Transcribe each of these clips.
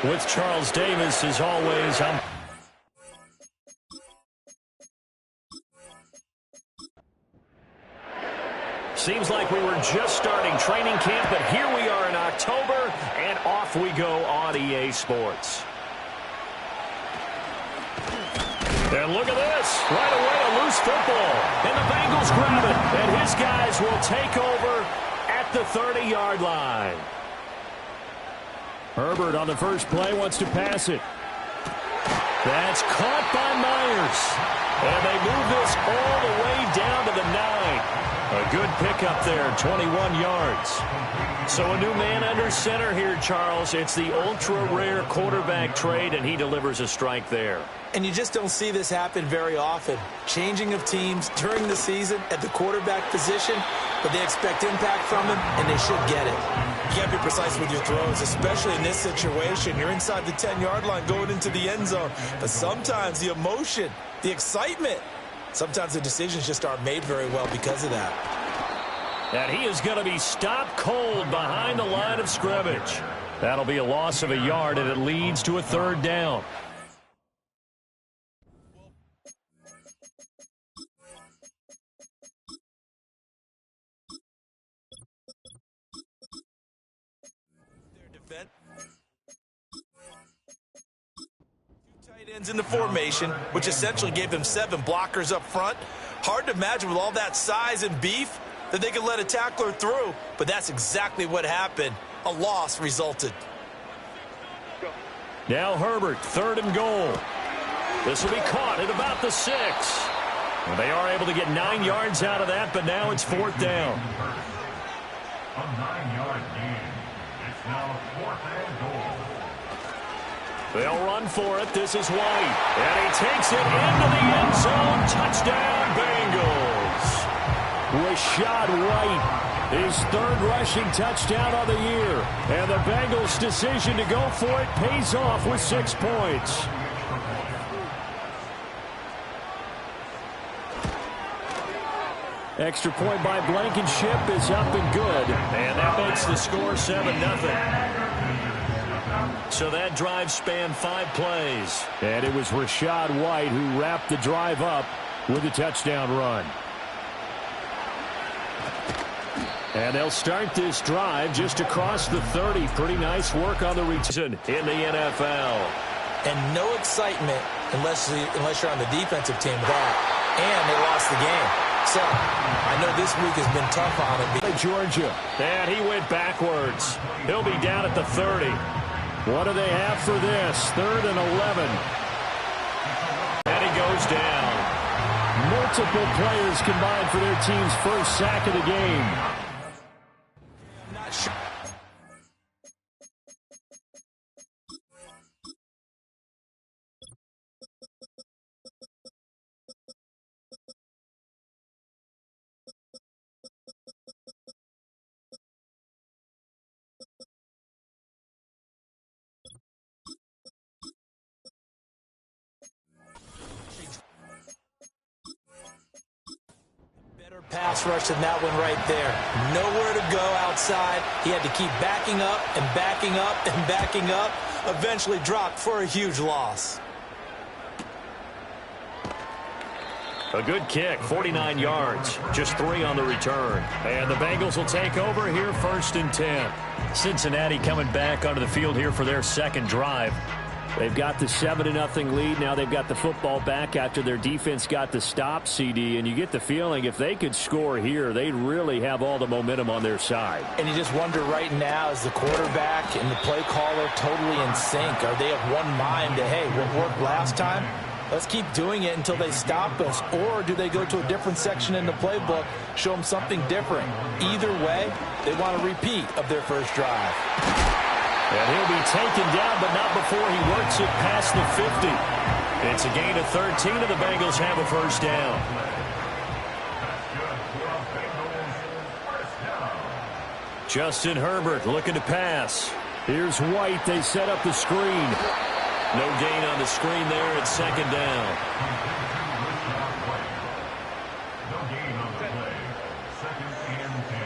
With Charles Davis, as always, seems like we were just starting training camp, but here we are in October, and off we go on EA Sports. And look at this. Right away, a loose football. And the Bengals grab it. And his guys will take over at the 30-yard line. Herbert on the first play wants to pass it. That's caught by Myers. And they move this all the way down to the 9. A good pickup there, 21 yards. So a new man under center here, Charles. It's the ultra-rare quarterback trade, and he delivers a strike there. And you just don't see this happen very often. Changing of teams during the season at the quarterback position, but they expect impact from him, and they should get it. You got to be precise with your throws, especially in this situation. You're inside the 10-yard line going into the end zone. But sometimes the emotion, the excitement, sometimes the decisions just aren't made very well because of that. And he is going to be stopped cold behind the line of scrimmage. That'll be a loss of a yard, and it leads to a third down. Ends in the formation, which essentially gave them 7 blockers up front. Hard to imagine with all that size and beef that they could let a tackler through, but that's exactly what happened. A loss resulted. Now Herbert, 3rd and goal. This will be caught at about the 6. Well, they are able to get 9 yards out of that, but now it's 4th down. A 9-yard gain. It's now 4th and goal. They'll run for it. This is White. And he takes it into the end zone. Touchdown, Bengals. Rachaad White, his 3rd rushing touchdown of the year. And the Bengals' decision to go for it pays off with 6 points. Extra point by Blankenship is up and good. And that makes the score 7-0. So that drive spanned 5 plays. And it was Rachaad White who wrapped the drive up with a touchdown run. And they'll start this drive just across the 30. Pretty nice work on the return in the NFL. And no excitement unless you're on the defensive team with that. And they lost the game. So I know this week has been tough on him. Georgia. And he went backwards. He'll be down at the 30. What do they have for this? 3rd and 11. And he goes down. Multiple players combined for their team's first sack of the game. I'm not sure. Pass rush than that one right there. Nowhere to go outside. He had to keep backing up and backing up and backing up. Eventually dropped for a huge loss. A good kick, 49 yards, just 3 on the return. And the Bengals will take over here 1st and 10. Cincinnati coming back onto the field here for their 2nd drive. They've got the 7-0 lead. Now they've got the football back after their defense got the stop, CD. And you get the feeling if they could score here, they'd really have all the momentum on their side. And you just wonder right now, is the quarterback and the play caller totally in sync? Are they of one mind to, hey, what worked last time? Let's keep doing it until they stop us. Or do they go to a different section in the playbook, show them something different? Either way, they want a repeat of their first drive. And he'll be taken down, but not before he works it past the 50. It's a gain of 13, and the Bengals have a first down. Justin Herbert looking to pass. Here's White. They set up the screen. No gain on the screen there. It's 2nd down. No gain on the play. 2nd and 10.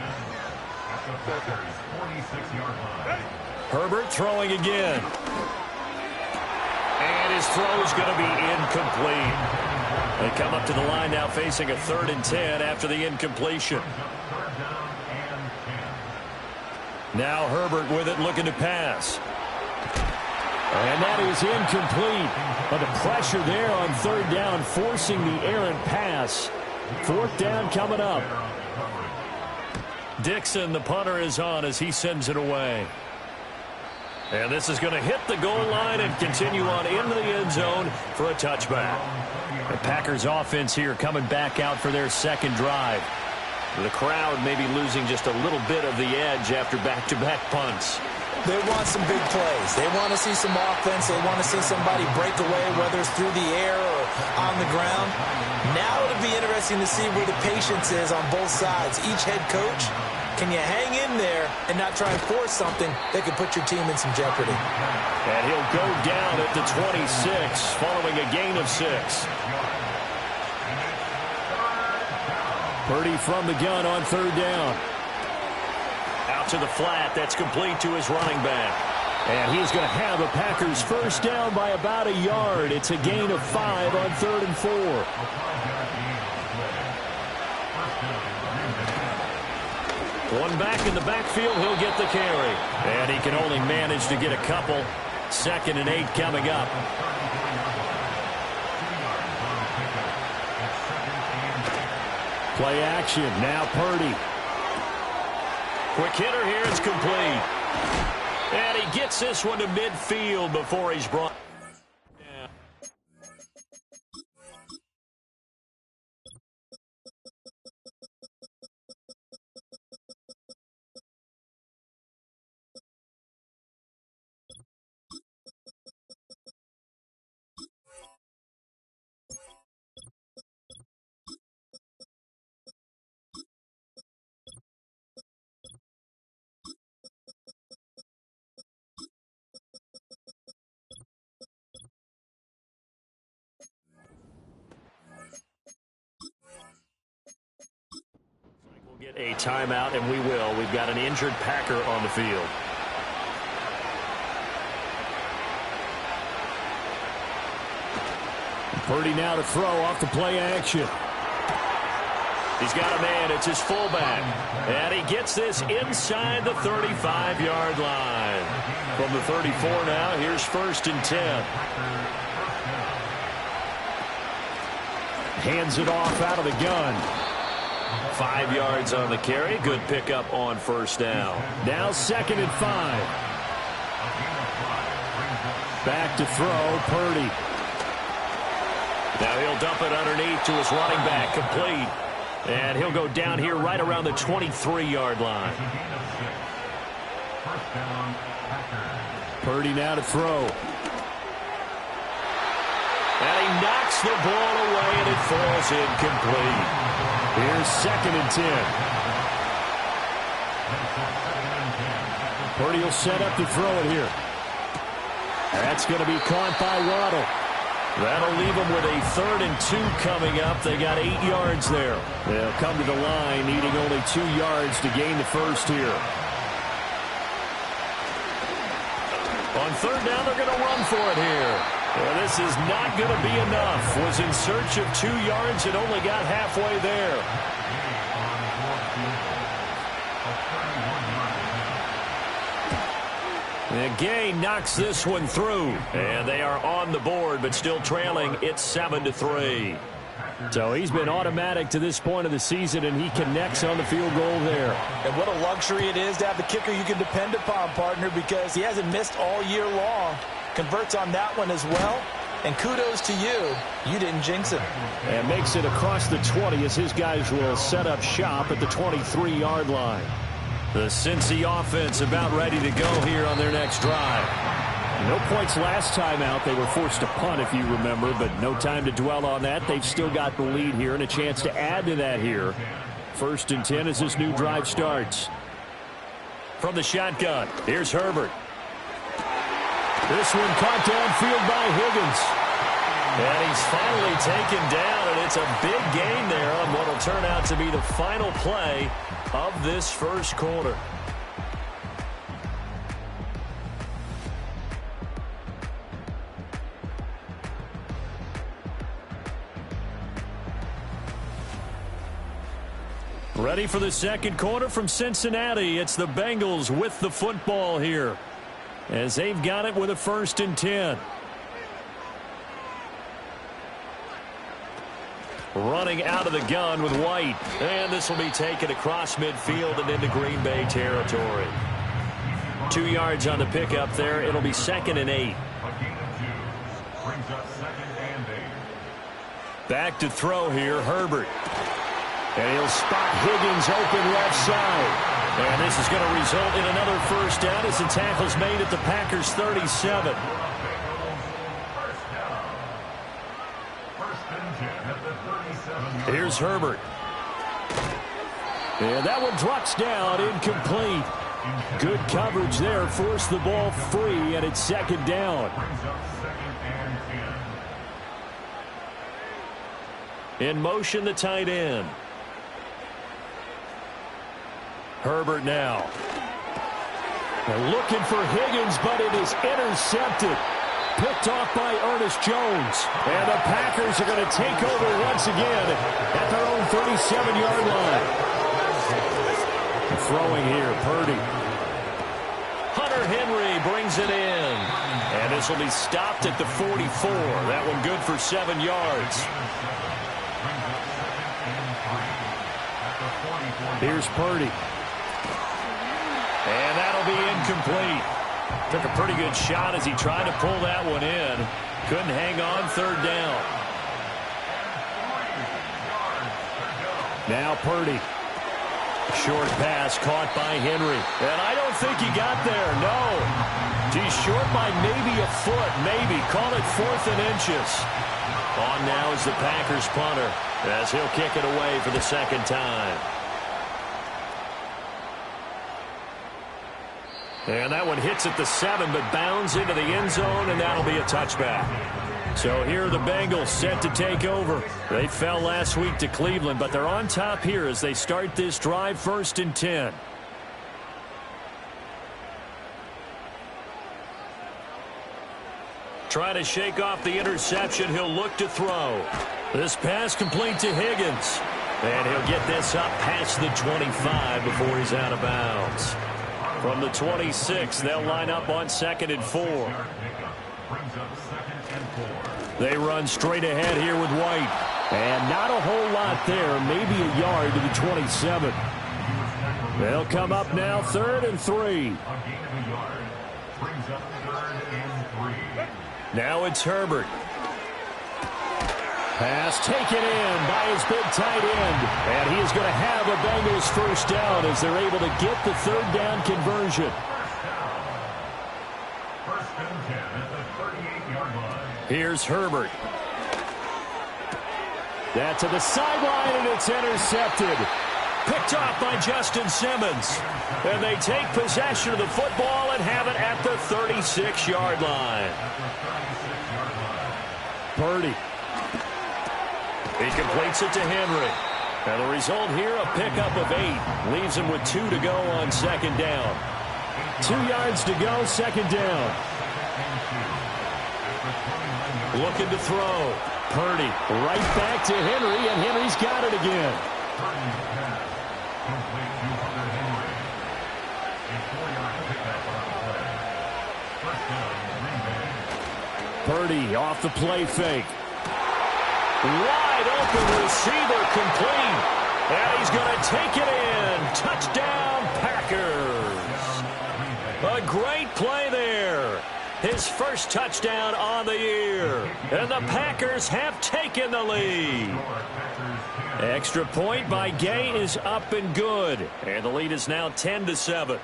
At the Packers' 46-yard line. Herbert throwing again. And his throw is going to be incomplete. They come up to the line now facing a 3rd and 10 after the incompletion. Now Herbert with it, looking to pass. And that is incomplete. But the pressure there on 3rd down, forcing the errant pass. 4th down coming up. Dixon, the punter, is on as he sends it away. And this is going to hit the goal line and continue on into the end zone for a touchback. The Packers offense here coming back out for their 2nd drive. The crowd maybe losing just a little bit of the edge after back-to-back punts. They want some big plays. They want to see some offense. They want to see somebody break away, whether it's through the air or on the ground. Now it'll be interesting to see where the patience is on both sides. Each head coach, can you hang in there and not try and force something that could put your team in some jeopardy? And he'll go down at the 26 following a gain of 6. Purdy from the gun on 3rd down. Out to the flat. That's complete to his running back. And he's going to have a Packers 1st down by about a yard. It's a gain of 5 on 3rd and 4. One back in the backfield, he'll get the carry. And he can only manage to get a couple. 2nd and 8 coming up. Play action. Now Purdy. Quick hitter here. It's complete. And he gets this one to midfield before he's brought. Get a timeout, and we will. We've got an injured Packer on the field. Purdy now to throw off the play action. He's got a man. It's his fullback. And he gets this inside the 35-yard line. From the 34 now, here's 1st and 10. Hands it off out of the gun. 5 yards on the carry. Good pickup on 1st down. Now 2nd and 5. Back to throw, Purdy. Now he'll dump it underneath to his running back, complete. And he'll go down here right around the 23-yard line. Purdy now to throw. And he knocks the ball away, and it falls incomplete. Here's 2nd and 10. Purdy will set up to throw it here. That's going to be caught by Waddle. That'll leave them with a 3rd and 2 coming up. They got 8 yards there. They'll come to the line, needing only 2 yards to gain the 1st here. On 3rd down, they're going to run for it here. Well, this is not going to be enough. Was in search of 2 yards and only got halfway there. The gain knocks this one through. And they are on the board, but still trailing. It's 7-3. So he's been automatic to this point of the season, and he connects on the field goal there. And what a luxury it is to have the kicker you can depend upon, partner, because he hasn't missed all year long. Converts on that one as well. And kudos to you. You didn't jinx it. And makes it across the 20 as his guys will set up shop at the 23-yard line. The Cincy offense about ready to go here on their next drive. No points last time out. They were forced to punt, if you remember, but no time to dwell on that. They've still got the lead here and a chance to add to that here. 1st and 10 as this new drive starts. From the shotgun, here's Herbert. This one caught downfield by Higgins. And he's finally taken down, and it's a big gain there on what will turn out to be the final play of this 1st quarter. Ready for the second quarter from Cincinnati. It's the Bengals with the football here, as they've got it with a 1st and 10. Running out of the gun with White. And this will be taken across midfield and into Green Bay territory. 2 yards on the pickup there. It'll be 2nd and 8. Brings up 2nd and 8. Back to throw here, Herbert. And he'll spot Higgins open left side. And this is going to result in another 1st down as the tackle's made at the Packers' 37. Here's Herbert. And that one drops down, incomplete. Good coverage there, forced the ball free, and it's 2nd down. In motion, the tight end. Herbert now. They're looking for Higgins, but it is intercepted. Picked off by Ernest Jones. And the Packers are going to take over once again at their own 37-yard line. Throwing here, Purdy. Hunter Henry brings it in. And this will be stopped at the 44. That one good for 7 yards. Here's Purdy. And that'll be incomplete. Took a pretty good shot as he tried to pull that one in. Couldn't hang on, 3rd down. Now Purdy. Short pass caught by Henry. And I don't think he got there, no. He's short by maybe a foot, maybe. Call it 4th and inches. On now is the Packers punter as he'll kick it away for the 2nd time. And that one hits at the 7, but bounds into the end zone, and that'll be a touchback. So here are the Bengals set to take over. They fell last week to Cleveland, but they're on top here as they start this drive, 1st and 10. Trying to shake off the interception. He'll look to throw. This pass complete to Higgins. And he'll get this up past the 25 before he's out of bounds. From the 26, they'll line up on 2nd and 4. They run straight ahead here with White. And not a whole lot there, maybe a yard to the 27. They'll come up now 3rd and 3. Now it's Herbert. Pass taken in by his big tight end. And he is going to have a Bengals 1st down as they're able to get the 3rd down conversion. 1st and 10 at the 38-yard line. Here's Herbert. That's to the sideline, and it's intercepted. Picked off by Justin Simmons. And they take possession of the football and have it at the 36-yard line. Purdy. He completes it to Henry. And the result here, a pickup of 8. Leaves him with 2 to go on 2nd down. 2 yards to go, 2nd down. Looking to throw. Purdy right back to Henry, and Henry's got it again. Purdy off the play fake. Wide open receiver complete. And he's going to take it in. Touchdown, Packers. A great play there. His 1st touchdown on the year. And the Packers have taken the lead. Extra point by Gay is up and good. And the lead is now 10-7.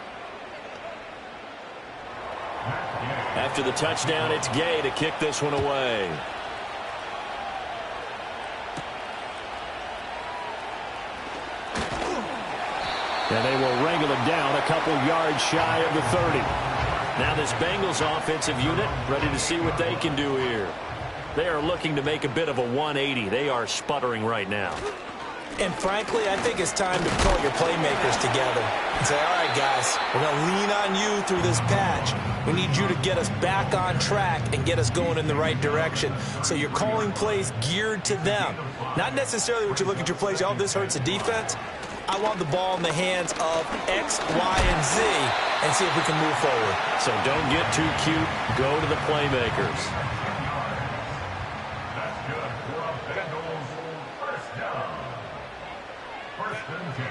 After the touchdown, it's Gay to kick this one away. And they will wrangle him down a couple yards shy of the 30. Now this Bengals offensive unit ready to see what they can do here. They are looking to make a bit of a 180. They are sputtering right now. And frankly, I think it's time to pull your playmakers together and say, all right, guys, we're going to lean on you through this patch. We need you to get us back on track and get us going in the right direction. So you're calling plays geared to them. Not necessarily what you're looking to plays, oh, this hurts the defense. I want the ball in the hands of X, Y, and Z and see if we can move forward. So don't get too cute. Go to the playmakers.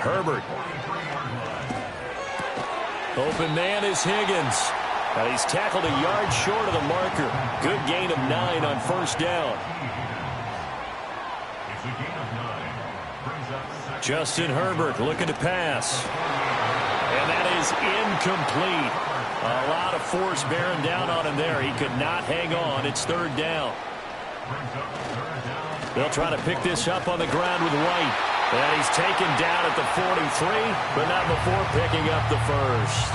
Herbert. Open man is Higgins. He's tackled a yard short of the marker. Good gain of 9 on first down. Justin Herbert looking to pass. And that is incomplete. A lot of force bearing down on him there. He could not hang on. It's third down. They'll try to pick this up on the ground with White. And he's taken down at the 43, but not before picking up the first.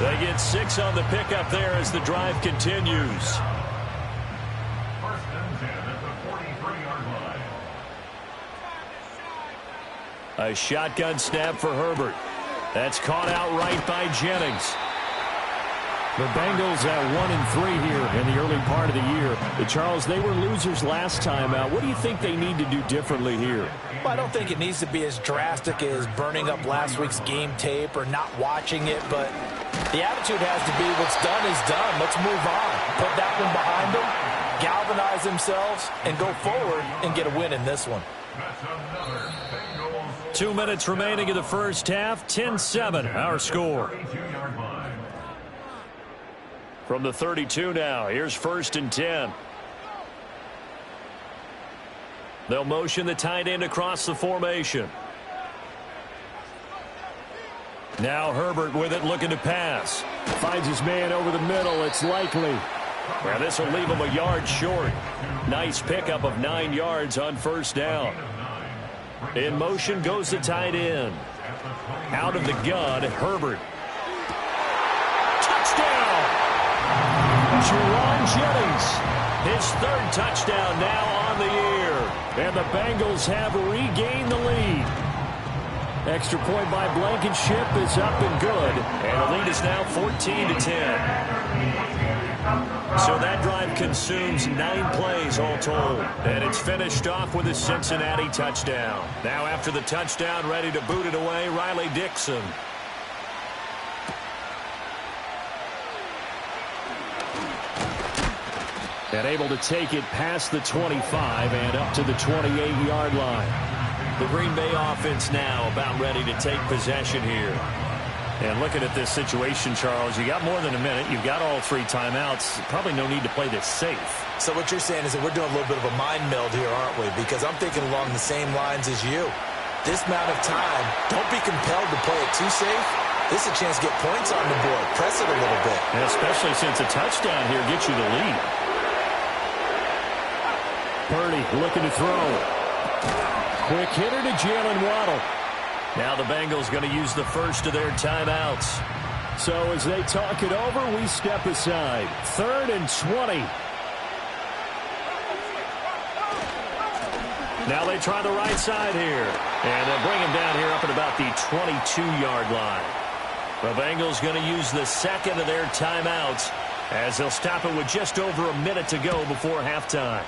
They get 6 on the pickup there as the drive continues. First and 10 at the 43-yard line. A shotgun snap for Herbert. That's caught outright by Jennings. The Bengals at 1-3 here in the early part of the year. Charles, they were losers last time out. What do you think they need to do differently here? Well, I don't think it needs to be as drastic as burning up last week's game tape or not watching it, but the attitude has to be what's done is done. Let's move on. Put that one behind them, galvanize themselves, and go forward and get a win in this one. 2 minutes remaining in the first half. 10-7, our score. From the 32 now, here's first and 10. They'll motion the tight end across the formation. Now Herbert with it, looking to pass. Finds his man over the middle. It's likely. Well, this will leave him a yard short. Nice pickup of 9 yards on first down. In motion goes the tight end. Out of the gun, Herbert. Touchdown! Jerron Jennings. His third touchdown now on the year. And the Bengals have regained the lead. Extra point by Blankenship is up and good. And the lead is now 14-10. So that drive consumes 9 plays all told. And it's finished off with a Cincinnati touchdown. Now after the touchdown, ready to boot it away, Riley Dixon. And able to take it past the 25 and up to the 28-yard line. The Green Bay offense now about ready to take possession here. And looking at this situation, Charles, you got more than a minute. You've got all 3 timeouts. Probably no need to play this safe. So what you're saying is that we're doing a little bit of a mind meld here, aren't we? Because I'm thinking along the same lines as you. This amount of time, don't be compelled to play it too safe. This is a chance to get points on the board. Press it a little bit. And especially since a touchdown here gets you the lead. Purdy looking to throw. Quick hitter to Jalen Waddle. Now the Bengals going to use the first of their timeouts. So as they talk it over, we step aside. 3rd and 20. Now they try the right side here. And they'll bring him down here up at about the 22-yard line. The Bengals going to use the second of their timeouts as they'll stop it with just over a minute to go before halftime.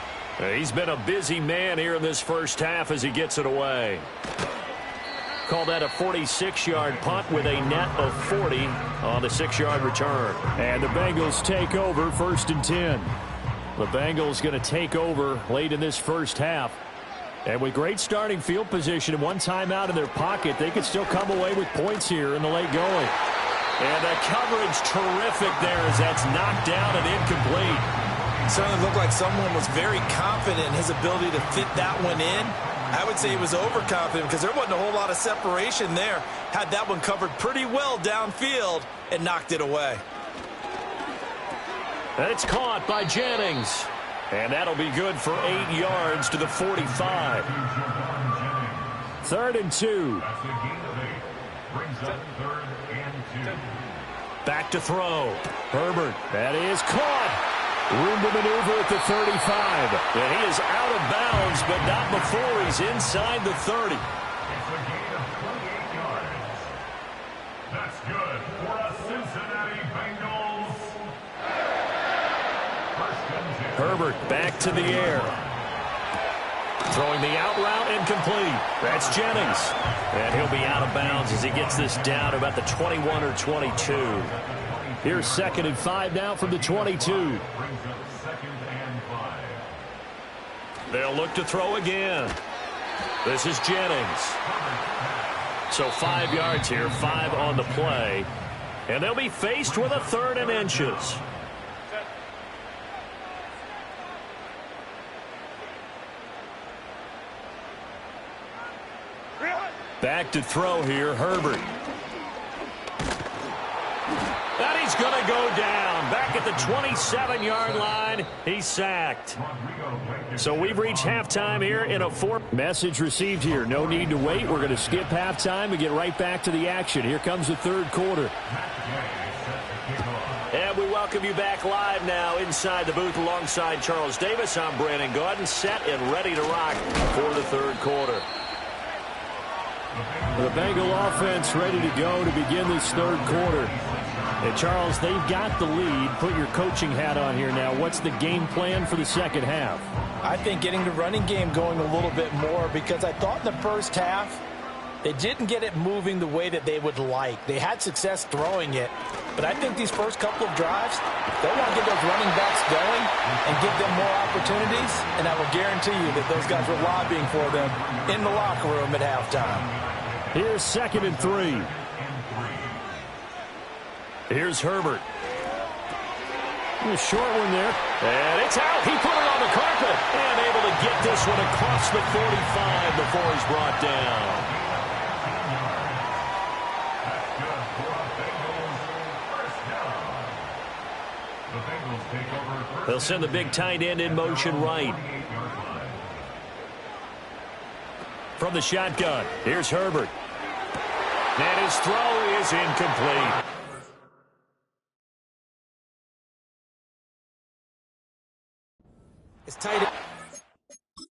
He's been a busy man here in this first half as he gets it away. Call that a 46-yard punt with a net of 40 on the 6-yard return. And the Bengals take over 1st and 10. The Bengals going to take over late in this first half. And with great starting field position and 1 timeout in their pocket, they could still come away with points here in the late going. And the coverage terrific there as that's knocked down and incomplete. Certainly looked like someone was very confident in his ability to fit that one in. I would say he was overconfident because there wasn't a whole lot of separation there. Had that one covered pretty well downfield and knocked it away. It's caught by Jennings. And that'll be good for 8 yards to the 45. 3rd and 2. Back to throw. Herbert. That is caught. Room to maneuver at the 35. And he is out of bounds, but not before he's inside the 30. It's a gain of 28 yards. That's good for a Cincinnati Bengals. Herbert back to the air. Throwing the out route and complete. That's Jennings. And he'll be out of bounds as he gets this down to about the 21 or 22. Here's 2nd and 5 now from the 22. They'll look to throw again. This is Jennings. So 5 yards here, 5 on the play. And they'll be faced with a 3rd and inches. Back to throw here, Herbert. And he's going to go down. Back at the 27-yard line, he's sacked. So we've reached halftime here in a 4. Message received here. No need to wait. We're going to skip halftime and get right back to the action. Here comes the 3rd quarter. And we welcome you back live now inside the booth alongside Charles Davis. I'm Brandon Gaudin, set and ready to rock for the 3rd quarter. The Bengal offense ready to go to begin this 3rd quarter. And, Charles, they've got the lead. Put your coaching hat on here now. What's the game plan for the second half? I think getting the running game going a little bit more, because I thought in the first half they didn't get it moving the way that they would like. They had success throwing it, but I think these first couple of drives, they want to get those running backs going and give them more opportunities, and I will guarantee you that those guys were lobbying for them in the locker room at halftime. Here's 2nd and 3. Here's Herbert. A short one there. And it's out. He put it on the carpet and able to get this one across the 45 before he's brought down. They'll send the big tight end in motion right. From the shotgun, here's Herbert. And his throw is incomplete. It's tight. He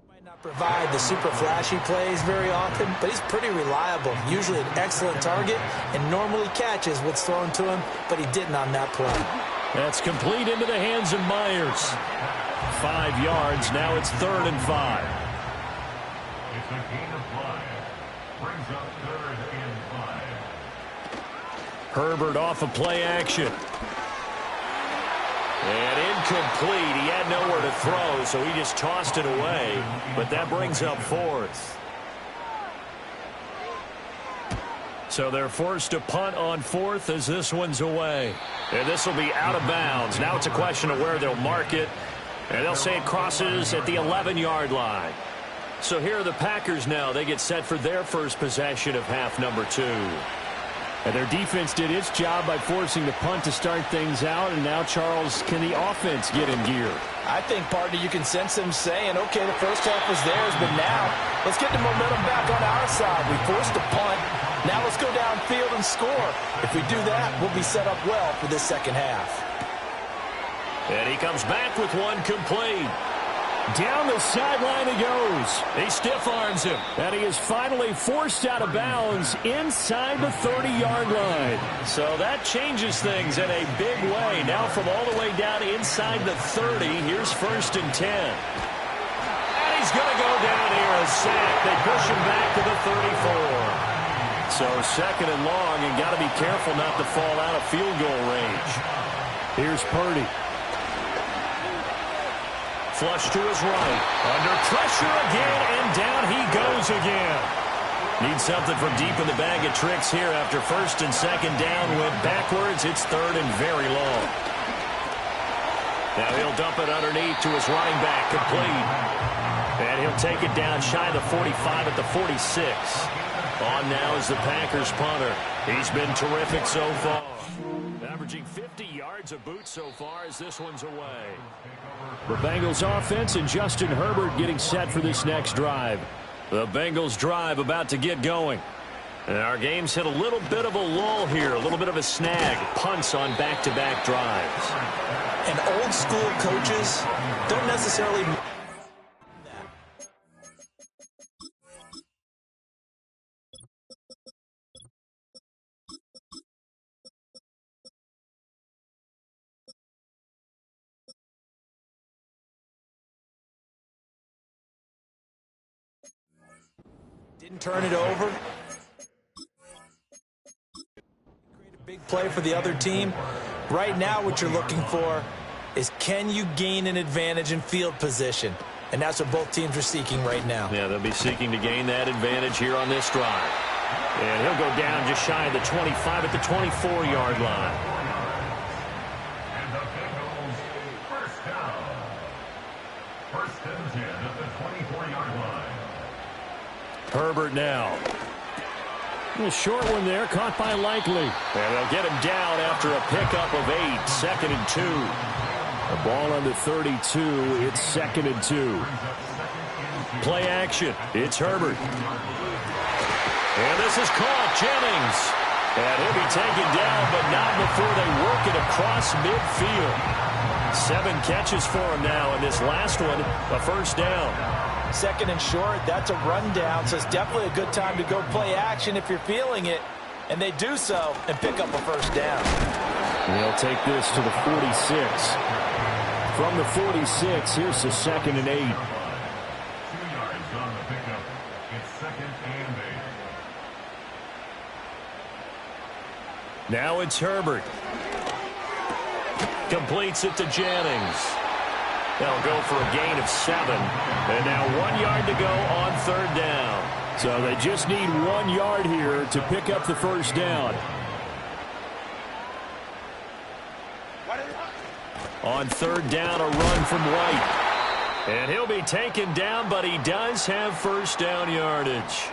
might not provide the super flashy plays very often, but he's pretty reliable. Usually an excellent target and normally catches what's thrown to him, but he didn't on that play. That's complete into the hands of Myers. 5 yards. Now it's 3rd and 5. It's a gain of 5. Brings up 3rd and 5. Herbert off of play action. And incomplete. He had nowhere to throw, so he just tossed it away. But that brings up 4th. So they're forced to punt on 4th as this one's away. And this will be out of bounds. Now it's a question of where they'll mark it. And they'll say it crosses at the 11-yard line. So here are the Packers now. They get set for their first possession of half number 2. And their defense did its job by forcing the punt to start things out. And now, Charles, can the offense get in gear? I think, partner, you can sense them saying, okay, the first half was theirs, but now let's get the momentum back on our side. We forced a punt. Now let's go downfield and score. If we do that, we'll be set up well for this second half. And he comes back with one complete. Down the sideline he goes. He stiff-arms him. And he is finally forced out of bounds inside the 30-yard line. So that changes things in a big way. Now from all the way down inside the 30, here's 1st and 10. And he's going to go down here, a sack. They push him back to the 34. So 2nd and long, and got to be careful not to fall out of field goal range. Here's Purdy. Flush to his right. Under pressure again, and down he goes again. Needs something from deep in the bag of tricks here after 1st and 2nd down. Went backwards. It's 3rd and very long. Now he'll dump it underneath to his running back. Complete. And he'll take it down shy of the 45 at the 46. On now is the Packers punter. He's been terrific so far. Averaging 50 yards a boot so far as this one's away. The Bengals offense and Justin Herbert getting set for this next drive. The Bengals drive about to get going. And our game's hit a little bit of a lull here, a little bit of a snag. Punts on back-to-back drives. And old school coaches don't necessarily Turn it over. Create a big play for the other team. Right now what you're looking for is, can you gain an advantage in field position? And that's what both teams are seeking right now. Yeah, they'll be seeking to gain that advantage here on this drive. And he'll go down just shy of the 25 at the 24-yard line. And the Bengals first down. First and 10 at the 24-yard line. Herbert now. A short one there, caught by Likely. And they'll get him down after a pickup of 8, 2nd and 2. The ball on the 32, it's 2nd and 2. Play action, it's Herbert. And this is caught, Jennings. And he'll be taken down, but not before they work it across midfield. 7 catches for him now, and this last one, a first down. 2nd and short, that's a rundown, so it's definitely a good time to go play action if you're feeling it. And they do so and pick up a first down. They'll take this to the 46. From the 46, here's the 2nd and 8. 2 yards on the pickup. It's 2nd and 8. Now it's Herbert. Completes it to Jennings. They'll go for a gain of 7. And now 1 yard to go on 3rd down. So they just need 1 yard here to pick up the first down. On 3rd down, a run from White. And he'll be taken down, but he does have first down yardage.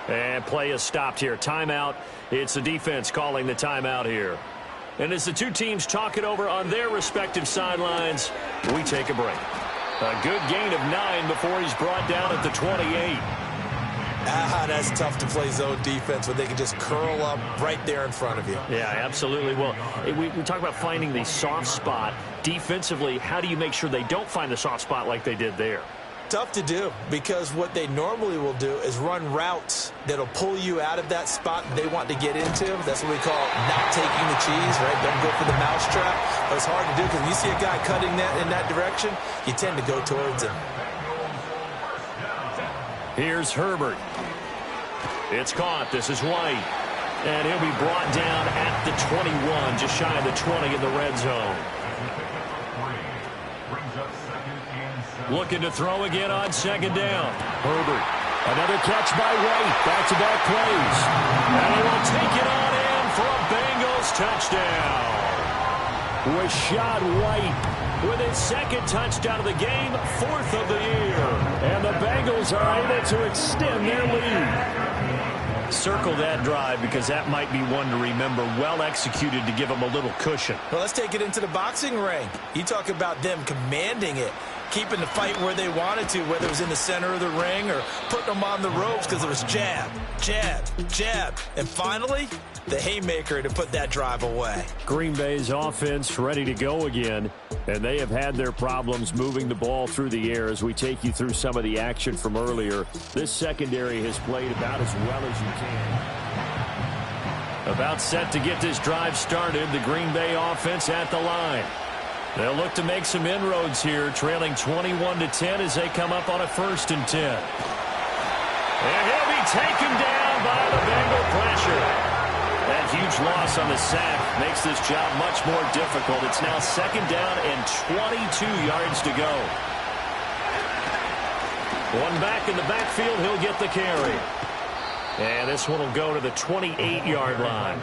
And play is stopped here. Timeout. It's the defense calling the timeout here. And as the two teams talk it over on their respective sidelines, we take a break. A good gain of 9 before he's brought down at the 28. That's tough to play zone defense when they can just curl up right there in front of you. Yeah, absolutely. Well, we talk about finding the soft spot. Defensively, how do you make sure they don't find the soft spot like they did there? Tough to do, because what they normally will do is run routes that'll pull you out of that spot they want to get into. That's what we call not taking the cheese, right? Don't go for the mousetrap. But it's hard to do because when you see a guy cutting that in that direction, you tend to go towards him. Here's Herbert. It's caught. This is White. And he'll be brought down at the 21, just shy of the 20 in the red zone. Looking to throw again on 2nd down. Herbert. Another catch by White. Back-to-back plays. And he will take it on in for a Bengals touchdown. Rachaad White with his 2nd touchdown of the game, 4th of the year. And the Bengals are able to extend their lead. Circle that drive because that might be one to remember. Well executed to give them a little cushion. Well, let's take it into the boxing ring. You talk about them commanding it, keeping the fight where they wanted to, whether it was in the center of the ring or putting them on the ropes, because it was jab, jab, jab. And finally, the haymaker to put that drive away. Green Bay's offense ready to go again, and they have had their problems moving the ball through the air as we take you through some of the action from earlier. This secondary has played about as well as you can. About set to get this drive started, the Green Bay offense at the line. They'll look to make some inroads here, trailing 21-10 as they come up on a 1st and 10. And he'll be taken down by the Bengal pressure. That huge loss on the sack makes this job much more difficult. It's now 2nd down and 22 yards to go. One back in the backfield, he'll get the carry. And this one will go to the 28-yard line.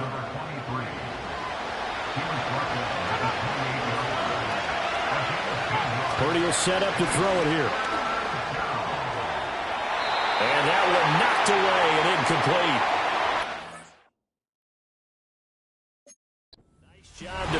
Purdy will set up to throw it here. And that one knocked away and incomplete. Nice job to...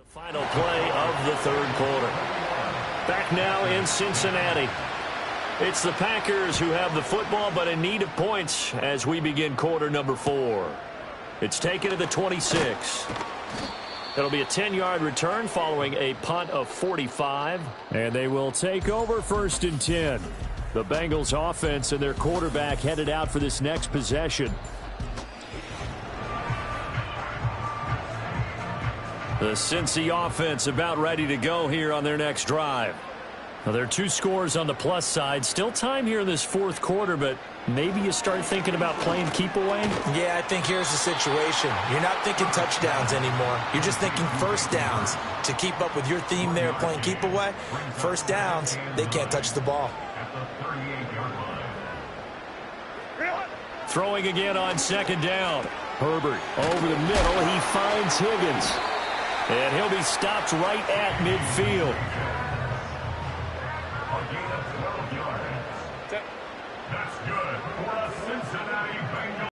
Final play of the 3rd quarter. Back now in Cincinnati. It's the Packers who have the football, but in need of points as we begin quarter number 4. It's taken to the 26. It'll be a 10-yard return following a punt of 45. And they will take over 1st and 10. The Bengals offense and their quarterback headed out for this next possession. The Cincy offense about ready to go here on their next drive. Well, there are 2 scores on the plus side. Still time here in this 4th quarter, but maybe you start thinking about playing keep away? Yeah, I think here's the situation. You're not thinking touchdowns anymore. You're just thinking first downs. To keep up with your theme there, playing keep away, first downs, they can't touch the ball. Throwing again on 2nd down. Herbert over the middle. He finds Higgins. And he'll be stopped right at midfield. That's good for a Cincinnati Bengals.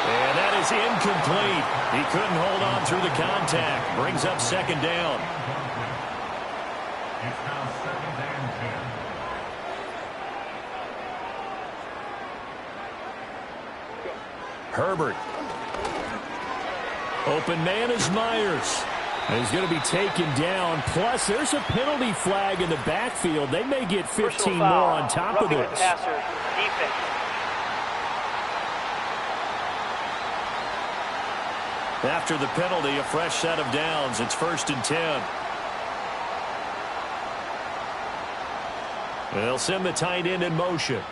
And that is incomplete. He couldn't hold on through the contact. Brings up 2nd down. It's now 2nd and 10. Herbert. Open man is Myers. He's going to be taken down. Plus, there's a penalty flag in the backfield. They may get 15 more on top of this. After the penalty, a fresh set of downs. It's 1st and 10. They'll send the tight end in motion.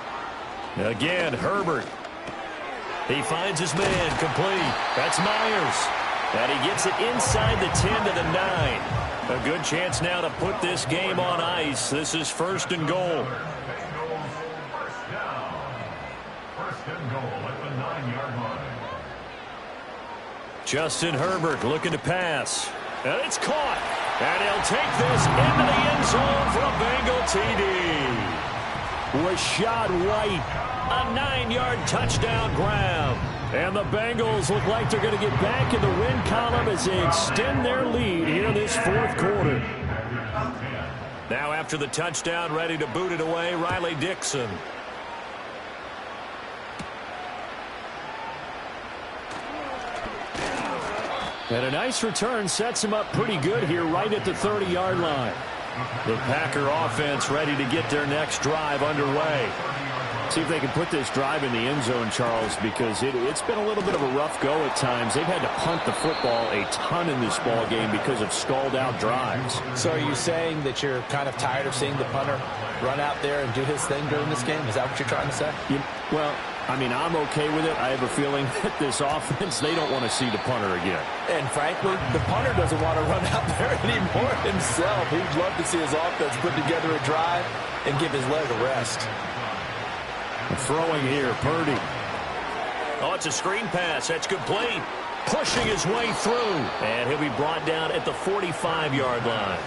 Again, Herbert. He finds his man, complete. That's Myers. And he gets it inside the 10 to the 9. A good chance now to put this game on ice. This is 1st and goal. Bengals first down. 1st and goal at the 9-yard line. Justin Herbert looking to pass. And it's caught. And he'll take this into the end zone for a Bengal TD. Rashad White. A 9-yard touchdown grab. And the Bengals look like they're going to get back in the win column as they extend their lead here in this 4th quarter. Now after the touchdown, ready to boot it away, Riley Dixon. And a nice return sets him up pretty good here right at the 30-yard line. The Packer offense ready to get their next drive underway. See if they can put this drive in the end zone, Charles, because it's been a little bit of a rough go at times. They've had to punt the football a ton in this ball game because of stalled-out drives. So are you saying that you're kind of tired of seeing the punter run out there and do his thing during this game? Is that what you're trying to say? Well, I mean, I'm okay with it. I have a feeling that this offense, they don't want to see the punter again. And frankly, the punter doesn't want to run out there anymore himself. He'd love to see his offense put together a drive and give his leg a rest. Throwing here, Purdy. Oh, it's a screen pass. That's complete. Pushing his way through. And he'll be brought down at the 45-yard line.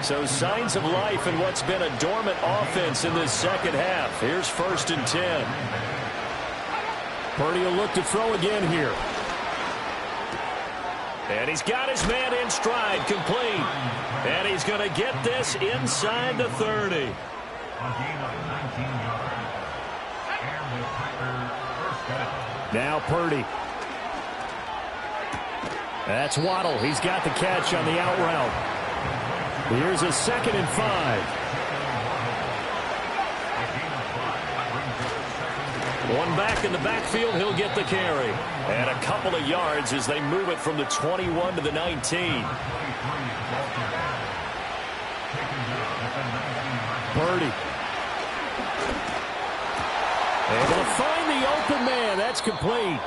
So signs of life in what's been a dormant offense in this 2nd half. Here's 1st and 10. Purdy will look to throw again here. And he's got his man in stride, complete. And he's going to get this inside the 30. A gain of 19 yards. And the Packers first down. Now Purdy. That's Waddle. He's got the catch on the out route. Here's a 2nd and 5. One back in the backfield, he'll get the carry. And a couple of yards as they move it from the 21 to the 19. Purdy. Able to find the open man. That's complete.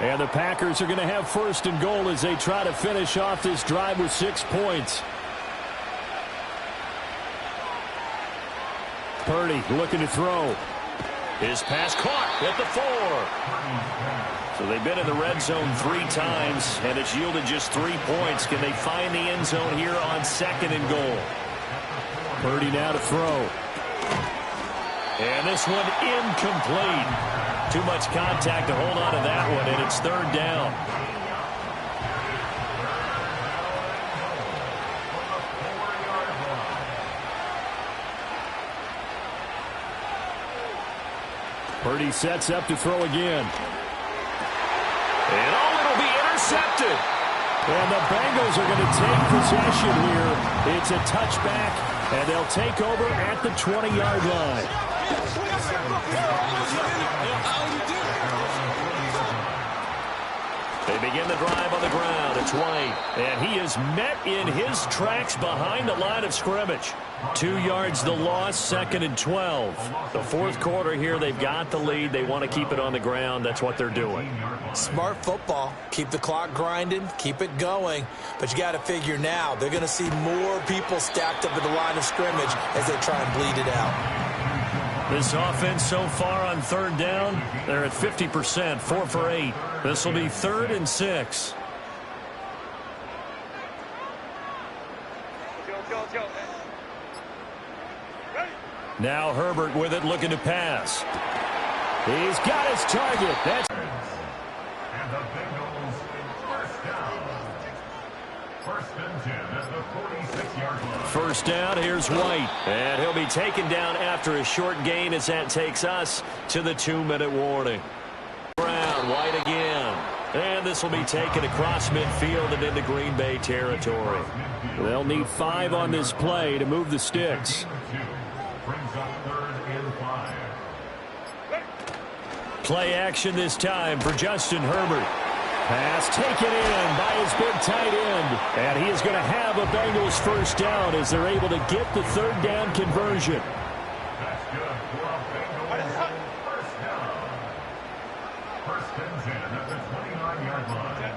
And the Packers are going to have 1st and goal as they try to finish off this drive with 6 points. Purdy looking to throw. His pass caught at the 4. So they've been in the red zone 3 times, and it's yielded just 3 points. Can they find the end zone here on 2nd and goal? Purdy now to throw. And this one incomplete. Too much contact to hold on to that one, and it's 3rd down. Purdy sets up to throw again. And it'll be intercepted. And the Bengals are going to take possession here. It's a touchback, and they'll take over at the 20-yard line. They begin the drive on the ground. It's White, and he is met in his tracks behind the line of scrimmage. 2 yards the loss, 2nd and 12. The fourth quarter here, they've got the lead. They want to keep it on the ground. That's what they're doing. Smart football. Keep the clock grinding, keep it going. But you got to figure now, they're going to see more people stacked up at the line of scrimmage as they try and bleed it out. This offense so far on 3rd down, they're at 50%, 4 for 8. This will be 3rd and 6. Now Herbert with it, looking to pass. He's got his target. That's And the Bengals first down. 1st and 10 at the 46-yard line. first down. Here's White. And he'll be taken down after a short gain as that takes us to the 2-minute warning. Brown, White again. And this will be taken across midfield and into Green Bay territory. They'll need 5 on this play to move the sticks. Brings up 3rd and 5. Play action this time for Justin Herbert. Pass taken in by his big tight end. And he is going to have a Bengals first down as they're able to get the 3rd down conversion. That's good for a Bengals first down. 1st and 10 at the 29-yard line.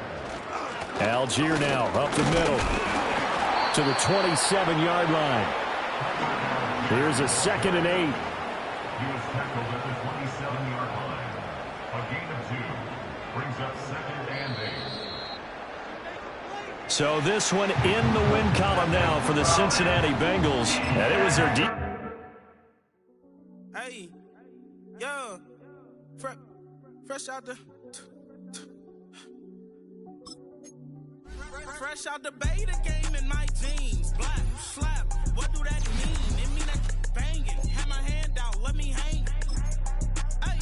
Algier now up the middle to the 27-yard line. Here's a 2nd and 8. He was tackled at the 27-yard line. A gain of 2 brings up 2nd and 8. So this one in the win column now for the Cincinnati Bengals. And it was their deep. Hey, yo, fresh out the beta game in my jeans. Black, slap, what do that mean? It mean that banging. Have my hand out, let me hang. Hey,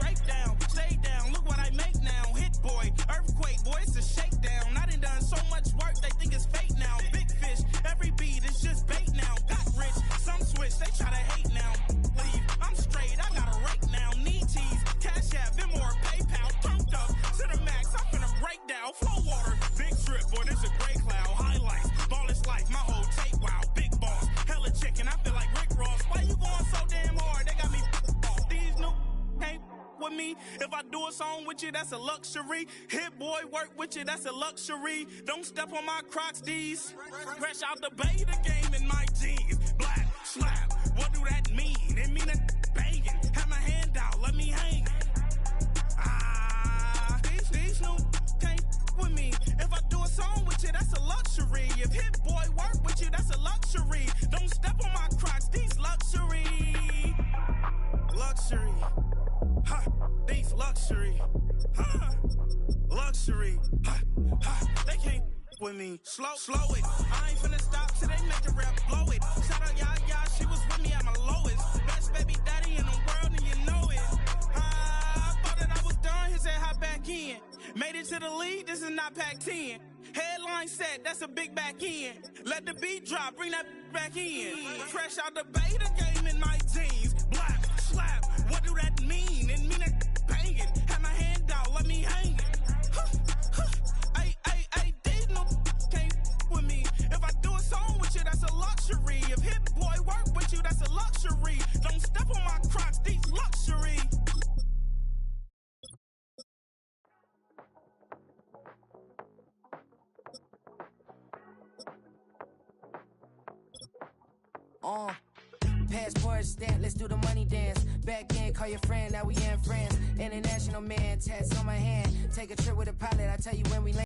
break down, stay down, look what I make now. Hit boy, earthquake, boy, it's a shakedown. I done so much work, they think it's fake now. Big fish, every beat is just bait now. Got rich, some switch, they try to hate now. Leave, I'm straight, I got a rake now. Need tease, cash app, Venmo, PayPal, turned up to the max. I'm finna break down, flow water, big trip, boy, this a gray cloud. Highlights, ball is life, my whole tape, wow, big boss, hella chicken, I feel like Rick Ross. Why you going so damn hard? They got me off. These new can't with me. If I do a song with you, that's a luxury. Hit boy, work with you, that's a luxury. Don't step on my Crocs, these. Fresh out the beta game in my jeans. Black, slap, what do that mean? It mean that banging. Have my hand out, let me hang. These new can't with me. If I do a song with you, that's a luxury. If hit boy work with you, that's a luxury. Don't step on my Crocs, these luxury. Luxury. Ha, these luxury. Ha, luxury. Ha, ha, they can't with me. Slow it. I ain't finna stop till they make the rap blow it. Shout out Yaya, she was with me at my lowest. Best baby daddy in the world and you know it. I thought that I was done, he said hop back in. Made it to the league, this is not Pac-10. Headline set, that's a big back end. Let the beat drop, bring that back in. Fresh out the beta game in my jeans. Black, slap, what do that mean? It mean that banging. Have my hand out, let me hang it. Ay, these no can't with me. If I do a song with you, that's a luxury. If hit boy work with you, that's a luxury. Don't step on my Crocs, these luxury. Passport stamp, let's do the money dance. Back in, call your friend, now we in France. International man, tats on my hand. Take a trip with a pilot, I tell you when we land.